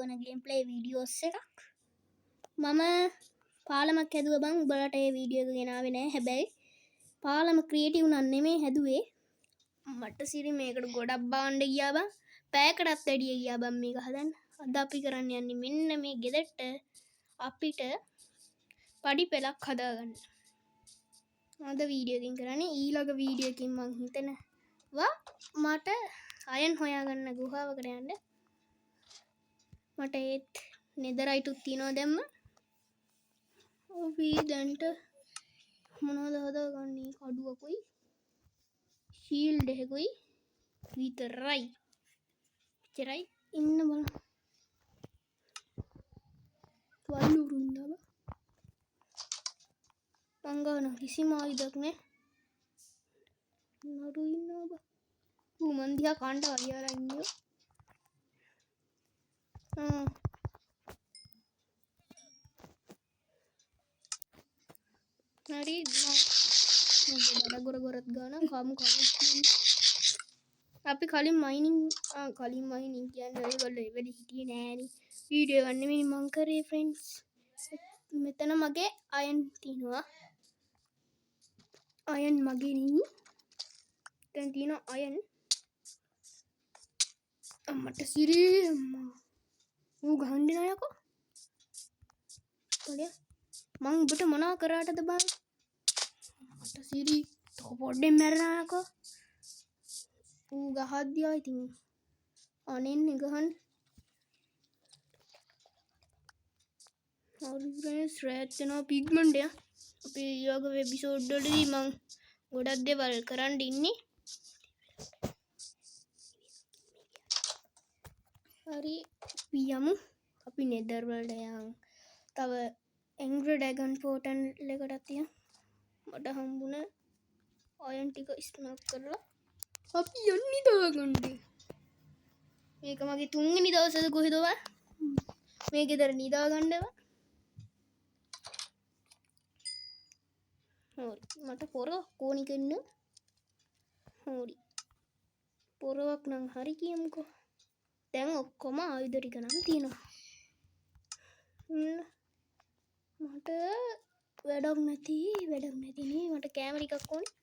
වන game play videos එකක්. මම පාලමක් හැදුවා බං. උඹලට ඒ වීඩියෝ එක ගෙනාවේ නෑ. හැබැයි පාලම ක්‍රියේටිව් නම් නෙමෙයි හැදුවේ. මට සිරි මේකට ගොඩක් බාන්න ගියා බං. පැයකටත් වැඩිය ගියා බං මේක හදන්න. අද අපි කරන්න යන්නේ මෙන්න මේ ගෙදරට අපිට පඩි පෙලක් හදාගන්න. අද වීඩියෝ එකකින් කරන්නේ. ඊළඟ වීඩියෝ එකකින් මං හිතනවා මට අයන් හොයාගන්න ගුහාවකට යන්න. මට ඒත් නෙදරයිටුත් තියනවා දැම්ම. අපි දැන්ට මොනවද හදාගන්නේ? කඩුවකුයි ෂීල්ඩ් එකකුයි විතරයි. එච්චරයි ඉන්න බලන්න. වල්ලුරුන්දම මංගාන කිසිම ආයුධයක් නෑ. නඩු ඉන්නවා බා. ඌ මන් දිහා කණ්ඩ වදියාලා ඉන්නේ. හරි මම ගොඩ ගොරත් ගාන කමු අපි කලින් මයිනින් කියන්නේ ඔයගොල්ලෝ ඒ වෙලේ හිටියේ නෑනේ. වීඩියෝ ගන්න නෙමෙයි මං කරේ ෆ්‍රෙන්ඩ්ස්. මෙතන මගේ අයන් තියෙනවා. අයන් මගේ නෙමෙයි. දැන් තියෙන අයන් අම්මට සිරි අම්මා ඌ ගහන්නේ නෑ යකෝ. ඔලිය මං ඔබට මොනා කරාටද බං? මට සිරි තෝ පොඩ්ඩෙන් මැරෙනා යකෝ. ඌ ගහද්දියා ඉතින් අනෙන්නේ ගහන්න. හරි ෆ්‍රෙන්ඩ්ස් රෑත් වෙනවා පිග්මන්ට් එක. අපේ ඊළඟ එපිසෝඩ් වලදී මං ගොඩක් දේවල් කරන්න ඉන්නේ. හරි අපි යමු. අපි නෙදර් වලට යන්. තව එන්ග්‍රි ඩ්‍රැගන් පෝටල් එකටත් යන්. මට හම්බුණ අයන් ටික ස්මෝක් කරලා අපි යන්නේ දාගන්නේ. මේක මගේ තුන්වෙනි දවසද කොහෙද වා? මේ ගෙදර නිදා ගන්නව. හරි මට පොරක් ඕනි කෙන්න. හරි පොරවක් නම් හරි කියමුකෝ. දැන් ඔක්කොම ආයුධ ටික නම් තියෙනවා. මට වැඩක් නැතිනේ. මට කැම ටිකක් ඕනේ.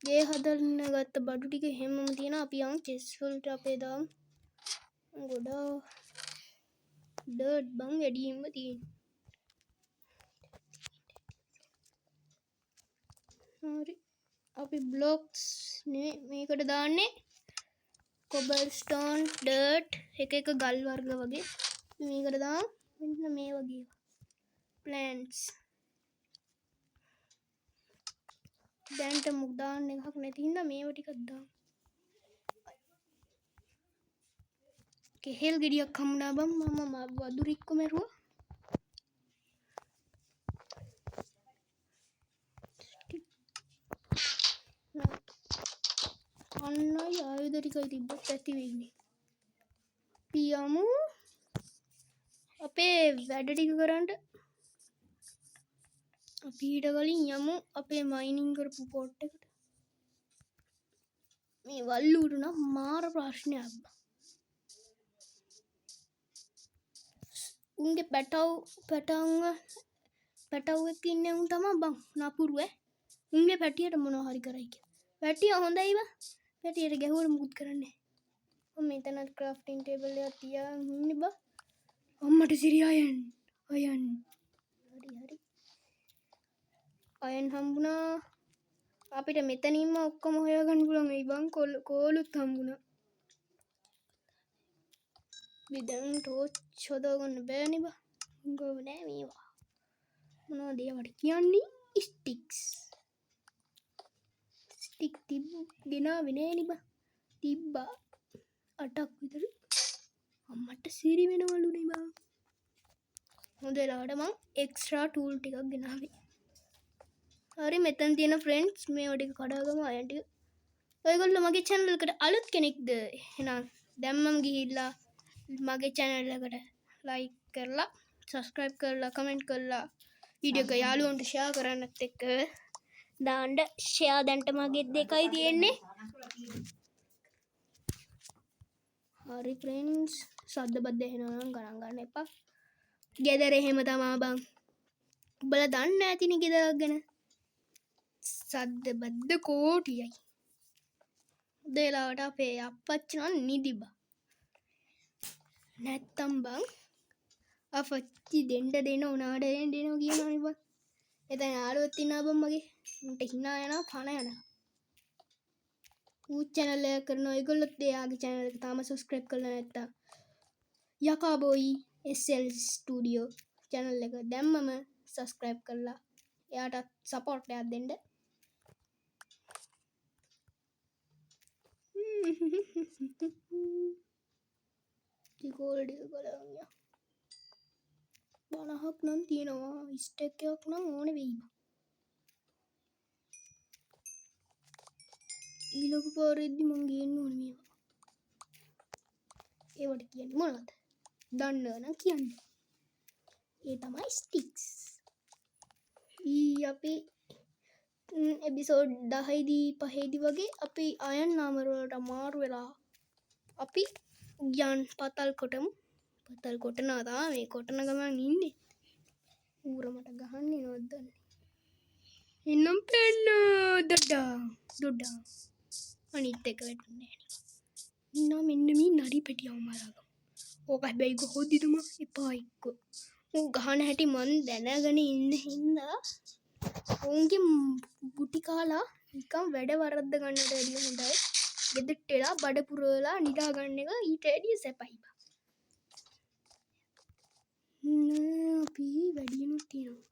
ගේ හදන්න ගත්ත බඩු ටික හැමම තියෙනවා. අපි යන් චෙස් වලට අපේ දාමු. ගොඩාක් ඩර්ට් බං වැඩියෙන්ම තියෙනවා. හරි අපි බ්ලොක්ස් මේකට දාන්නේ කොබල්ස්ටෝන් ඩර්ට් එක ගල් වර්ග වගේ මේකට දාමු. මෙන්න මේ වගේ ප්ලෑන්ට්ස්. දැන්ට මුක් දාන්න එකක් නැති හින්දා මේව ටිකක් දාමු. කෙහෙල් ගෙඩියක් හම්බුණා බං. මම වදුරික්ක මැරුවා. අන්නයි ආයුධ ටිකයි තිබ්බත් ඇති වෙන්නේ. අපි යමු අපේ වැඩ ටික කරන්න. අපි ඊට කලින් යමු අපේ මයිනින් කරපු පොට් එකට. මේ වල්ලුට නම් මාර ප්‍රශ්නයක් බං. උන්ගේ පැටව් එක්ක ඉන්නේ උන් තමයි බං නපුරු ඈ. උන්ගේ පැටියට මොනවා හරි කරයි කියලා. පැටිය හොඳයි බං. පැටියට ගැහුවට මුකුත් කරන්නේ නැහැ. මම මෙතන ක්‍රාෆ්ටින් ටේබල් එකක් තියාගෙන ඉන්නේ බං. අම්මට සිරි අයන්. හරි. අයන් හම්බුණා. අපිට මෙතනින්ම ඔක්කොම හොයාගන්න පුළුවන් වෙයි බං. කෝලුත් හම්බුණා. අපි දැන් ටෝච් හොදාගන්න බෑනේ බං. ගොව නෑ මේවා. මොනවද ඒවට කියන්නේ? ස්ටික්ස්. ස්ටික් ගෙනාවේ නෑනේ බං. තිබ්බා 8ක් විතර. අම්මට සිරි වෙනවලුනේ බං. හොඳ වෙලාවට මං එක්ස්ට්‍රා ටූල් ටිකක් ගෙනාවේ. හරි මෙතන තියෙන ෆ්‍රෙන්ඩ්ස් මේව ටික කඩාගමු අයන් ටික. ඔයගොල්ලෝ මගේ channel එකට අලුත් කෙනෙක්ද? එහෙනම් දැන් මම ගිහිල්ලා මගේ channel එකට like කරලා subscribe කරලා comment කරලා වීඩියෝ එක යාළුවන්ට share කරන්නත් එක්ක දාන්න. share දැන්ට මගේ 2යි තියෙන්නේ. හරි friends සද්ද බද්ද එහෙනම් ගණන් ගන්න එපා. ගෙදර එහෙම තමා බං. උඹලා දන්නේ නැතිනේ ගෙදරක් ගැන. සද්ද බද්ද කෝටියයි. දෙලාවට අපේ අප්පච්චි නම් නිදි බං. නැත්තම් බං අපච්චි දෙන්න උනාට දෙන්න කියනවනේ බං. එතන යාළුවෙක් ඉන්නවා බං මගේ. උන්ට hina යනවා පණ යනවා. ඌ channel එක කරන ඔයගොල්ලොත් එයාගේ channel එක තාම subscribe කරලා නැත්තම් යකා බොයි SL Studio channel එක දැම්මම subscribe කරලා එයාට support එකක් දෙන්න. රිකෝඩ් එක බලන්න. 50ක් නම් තියෙනවා. ස්ටෙක් එකක් නම් ඕනේ වෙයි. ඊළඟ පාරෙද්දි මං ගේන්න ඕනේ මේවා. ඒවට කියන්නේ මොනවද? දන්නවනම් කියන්න. ඒ තමයි ස්ටික්ස්. අපි එපිසෝඩ් 10 දී 5 දී වගේ අපි අයන් නාමර වලට මාරු වෙලා අපි යන් පතල් කොටමු. පතල් කොටනවා තමයි මේ කොටන ගමන් ඉන්නේ. ඌර මට ගහන්නේ නෝද්දන්නේ. එන්නම් පෙන්න දොඩා. අනිත් එක වැටුනේ නෑ. ඉන්නා මෙන්න මේ නරි පෙටියව මරගමු. ඕක හැබැයි ගොහොද්දි තම එපා එක්ක. ඌ ගහන හැටි මන් දැනගෙන ඉන්න හින්දා උන්ගේ ගුටි කාලා නිකන් වැඩ වරද්ද ගන්නට වැඩිය හොඳයි. ගෙදරට එලා බඩ පුරවලා නිදා ගන්න එක ඊට වැඩිය සැපයි බං. අපි වැඩියනුත් තියෙනවා.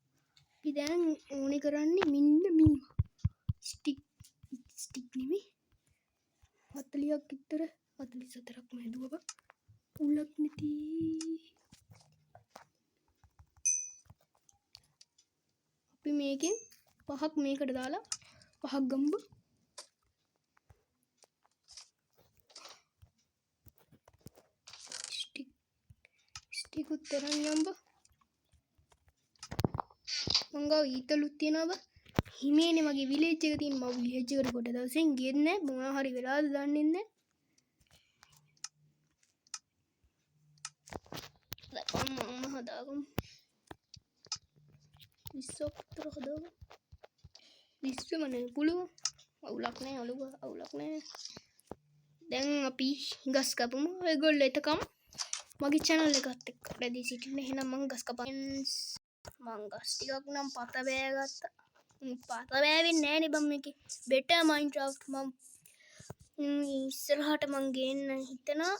අපි දැන් ඕනේ කරන්නේ මෙන්න මේවා. ස්ටික් නෙමෙයි. 40ක් විතර 44ක් මැදුවා බං. උලක් නැති. අපි මේකෙන් 5ක් මේකට දාලා 5ක් ගම්බ. ස්ටික් උත්තරන් යම්බ. මංගව ඊතලුත් තියෙනවා බං. හිමේනේ මගේ විලේජ් එක තියෙන මම විලේජ් එකට කොට දවසෙන් ගියෙත් නෑ. මොනවා හරි වෙලාද දන්නේ නෑ. මම හදාගමු. 20ක් විතර හදාගමු. 20ම නේ පුළුවන්. අවුලක් නෑ අවුලක් නෑ. දැන් අපි ගස් කපමු. ඔයගොල්ලෝ එතකම් මගේ channel එකත් එක්ක රැඳී සිටින්න. එහෙනම් මම ගස් කපන්න. මං ගස් ටිකක් නම් පත බෑගත්තා. පත බෑවෙන්නේ නෑනේ බම් මේකේ. better Minecraft මම ඉස්සරහට මං ගේන්න හිතනවා.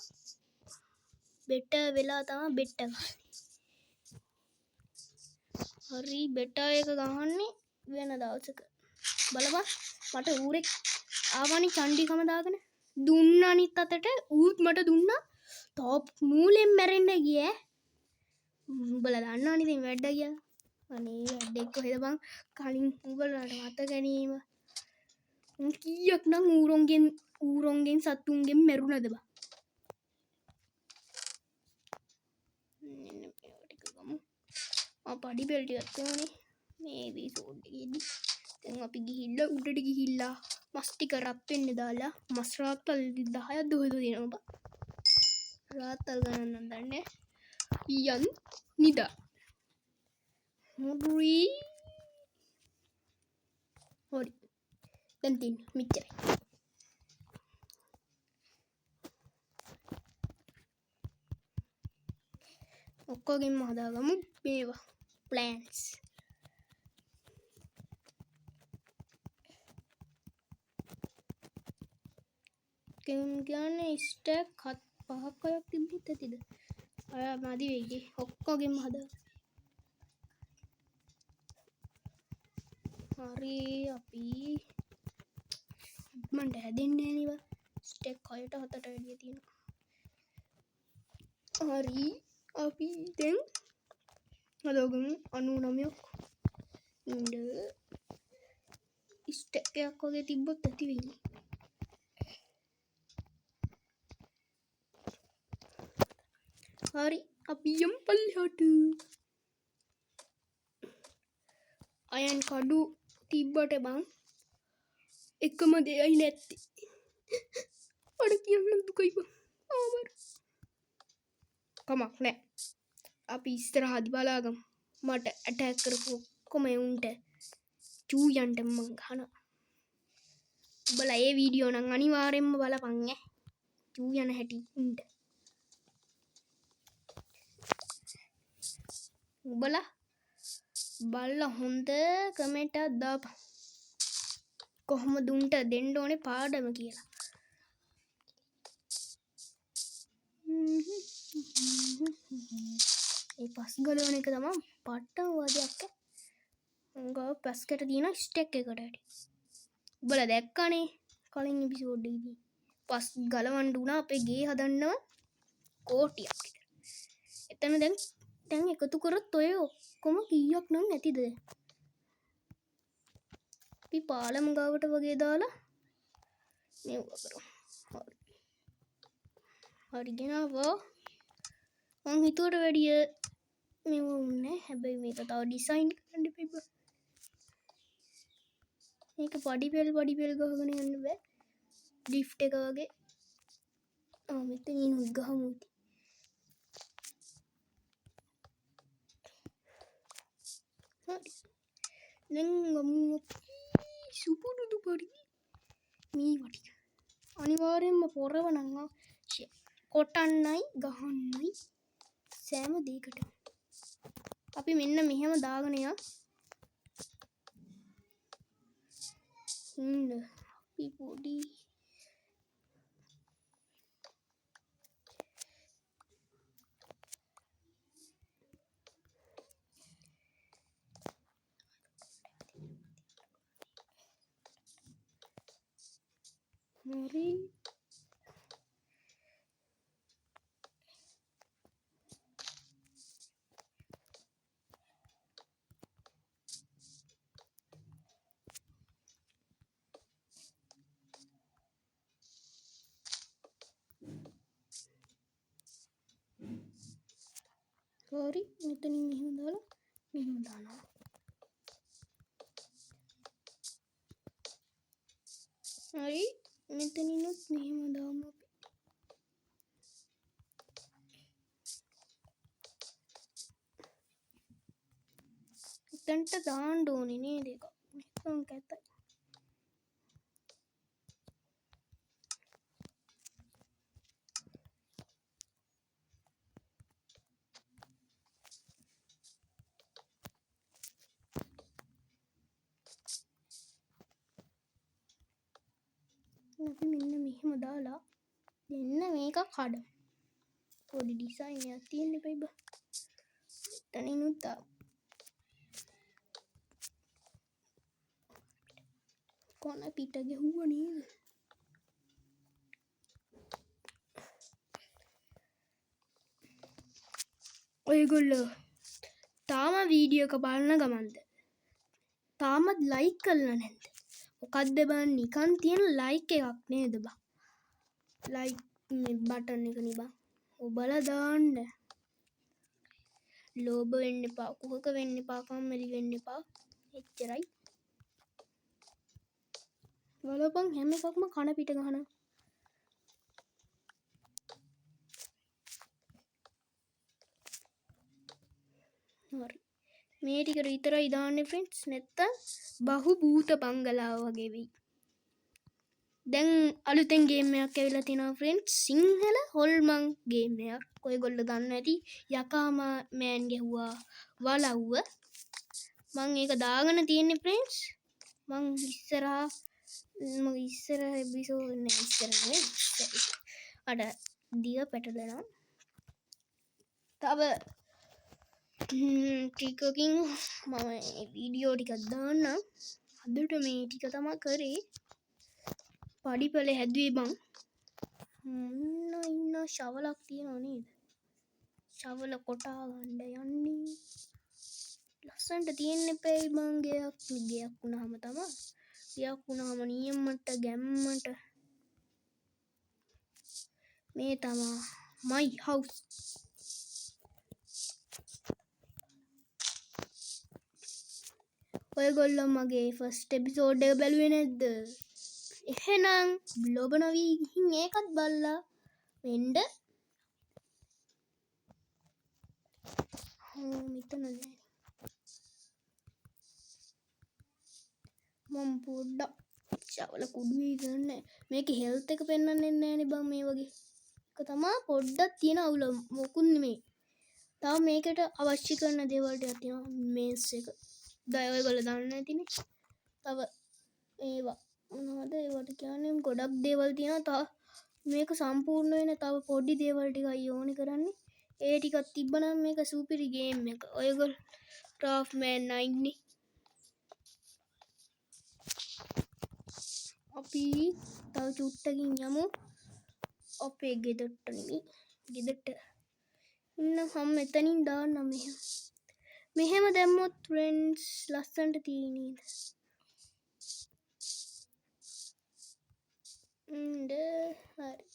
better වෙලා තමයි better. හරි better එක ගහන්නේ වෙන දවසක. බලපන් මට ඌරෙක් ආවනි චණ්ඩිකම දාගෙන දුන්න අනිත් අතට ඌත් මට දුන්නා. ටොප් මූලෙන් මැරෙන්න ගියේ. උඹලා දන්නවනේ ඉතින් වැඩ ගියා. අනේ වැඩ කොහෙද බං කලින් උඹලාට මත ගැනීම. කීයක් නම් ඌරොන්ගෙන් සතුන්ගෙන් මැරුණද බං. පඩි බෙල් ටිකක් තියෙනනේ මේ එපිසෝඩ් එකේදී. දැන් අපි ගිහිල්ලා උඩට ගිහිල්ලා මස් ටික රත් වෙන්න දාලා මස් රාත්තල් 10ක් දුහද තියෙනවා බං. රාත්තල් ගණන් නම් දන්නේ යන් නිදා. හරි. දැන් තියෙන්නේ මෙච්චරයි. ඔක්කොගෙම හදාගමු මේවා plants. කියන්නේ ස්ටැක් 5ක් 6ක් තිබ්බොත් ඇතිද? අය මදි වෙයි. ඔක්කොගෙම හදා. හරි අපි මන්ට හැදෙන්නේ නෑනේ බා. ස්ටැක් 6ට 7ට වැඩිය තියෙනවා. හරි අපි දැන් හදාගමු 99ක්. ඉන්න ස්ටැක් එකක් වගේ තිබ්බොත් ඇති වෙන්නේ. හරි අපි යමු පල්ලෙහාට. අයන් කඩු තිබ්බට බං එකම දෙයයි නැත්තේ. අර කියන්න දුකයි බං. ආවර කමක් නෑ. අපි ඉස්සරහදි බලාගමු. මට ඇටැක් කරපු ඔක්කොම එවුන්ට චූයන්ට මං ගහනවා. උඹලා ඒ වීඩියෝ නම් අනිවාර්යෙන්ම බලපන් ඈ. චූයන හැටි උන්ට. උඹලා බලලා හොඳ කමෙන්ට් එකක් දාපන්. කොහොමද උන්ට දෙන්න ඕනේ පාඩම කියලා. ඒ පස් ගලවන එක තමයි පට්ටම වාදයක්. උංගව පස්කට තියෙන ස්ටෙක් එකට ඇටි. උඹලා දැක්කනේ කලින් එපිසෝඩ් එකේදී. පස් ගලවන්න උනා අපේ ගේ හදන්නව කෝටියක් විතර. එතන දැන් එකතු කරොත් ඔය ඔක්කොම කීයක් නම් ඇතිද? අපි පාලම ගාවට වගේ දාලා මෙව කරමු. හරි ගෙනාවා. මං හිතුවට වැඩිය මෙව උන්නේ. හැබැයි මේක තව ඩිසයින් කරන්න ඉපිබ. මේක පඩි පෙල් ගහගෙන යන්න බෑ. ලිෆ්ට් එක වගේ. මෙතන ඉන්න ගහමු. හරි. දැන් ගමු සුපුරුදු පරිදි මේ වටික. අනිවාර්යෙන්ම පොරවනම් කොටන්නයි ගහන්නයි සෑම දෙයකට. අපි මෙන්න මෙහෙම දාගෙන යමු. අපි පොඩි හරි. හරි මෙතනින් මෙහෙම දාලා මෙහෙම දානවා. හරි මෙතනිනුත් මෙහෙම දාමු අපි. එතනට දාන්න ඕනේ නේද එක. නිකන් කැතයි. අපි මෙන්න මෙහෙම දාලා දෙන්න මේක කඩමු. පොඩි ඩිසයින් එකක් තියෙන්න එපා බා. එතනිනුත් කොන පිට ගැහුවා නේද? ඔයගොල්ලෝ තාම වීඩියෝ එක බලන ගමන්ද? තාමත් ලයික් කරලා නැද්ද? මොකද්ද බං නිකන් තියෙන ලයික් එකක් නේද බං? ලයික් බටන් එක නේ බං. ඔබලා දාන්න. ලෝභ වෙන්න එපා, කුහක වෙන්න එපා, කම්මැලි වෙන්න එපා. එච්චරයි. බලපන් හැම එකක්ම කන පිට ගහනවා. හරි. මේ ටික විතරයි දාන්නේ ෆ්‍රෙන්ඩ්ස්. නැත්තම් බහු භූත බංගලාව වගේ වෙයි. දැන් අලුතෙන් ගේම් එකක් ඇවිල්ලා තිනවා ෆ්‍රෙන්ඩ්ස්. සිංහල හොල්මන් ගේම් එකක්. ඔයගොල්ලෝ දන්න ඇති යකා මෑන් ගැහුවා වලව්ව. මං ඒක දාගෙන තියෙන්නේ ෆ්‍රෙන්ඩ්ස්. මං ඉස්සර එපිසෝඩ් නෑ ඉස්සරනේ. අර දිය පැටලෙනවා. තව ටිකකින් මම වීඩියෝ ටිකක් දාන්නම්. අදට මේ ටික තමයි කරේ. පඩිපෙළ හැදුවේ බං. ඉන්න ශවලක් තියෙනව නේද? ශවල කොටා ගන්න යන්නේ. ලස්සන්ට තියෙන්න එපේ බං ගයක්. ගයක් වුණාම තමයි. ගයක් වුණාම නියමට ගැම්මට මේ තමයි my house. ඔයගොල්ලෝ මගේ ෆස්ට් එපිසෝඩ් එක බැලුවේ නැද්ද? එහෙනම් ලොබ නොවී ගිහින් ඒකත් බලලා වෙන්න. මෙතන නෑ මම පොඩ්ඩක් චවල කුඩුවේ ගන්න මේක හෙල්ත් එක පෙන්වන්නේ නෑනේ බං මේ වගේ එක තමා පොඩ්ඩක් තියෙන අවුල මොකුත් නෙමෙයි තව මේකට අවශ්‍ය කරන දේවල් ටිකක් තියෙනවා මේස් එක දැන් ඔයගොල්ලෝ දන්නේ නැතිනේ තව ඒවා මොනවද ඒවට කියන්නේ ගොඩක් දේවල් තියෙනවා තව මේක සම්පූර්ණ වෙන තව පොඩි දේවල් ටිකයි ඕනි කරන්නේ ඒ ටිකක් තිබ්බනම් මේක සුපිරි ගේම් එක ඔයගොල්ලෝ ක්‍රාෆ්ට්මෑන් 9 නේ අපි තව චුට්ටකින් යමු අපේ ගෙදරට නෙමෙයි ගෙදරට ඉන්න මම මෙතනින් දාන්නම් මෙහෙම දැම්මොත් ෆ්‍රෙන්ඩ්ස් ලස්සනට තියෙන්නේ හරි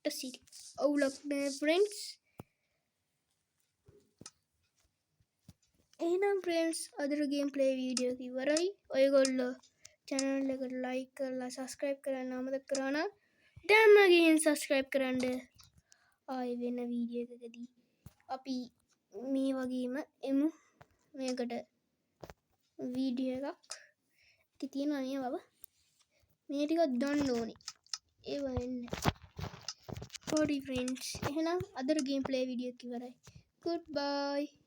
මට සිරි අවුලක් නෑ ෆ්‍රෙන්ඩ්ස් එහෙනම් ෆ්‍රෙන්ඩ්ස් අදට ගේම් ප්ලේ වීඩියෝ එක ඉවරයි ඔයගොල්ලෝ channel එකට like කරලා subscribe කරන්න අමතක කරා නම් දැන්ම ගිහින් subscribe කරන්න ආයෙ වෙන වීඩියෝ එකකදී අපි මේ වගේම එමු මේකට වීඩියෝ එකක් තියෙනවා නේ බබා මේ ටික දාන්න ඕනේ ඒව එන්නේ හරි ෆ්‍රෙන්ඩ්ස් එහෙනම් අදට ගේම් ප්ලේ වීඩියෝ එක ඉවරයි goodbye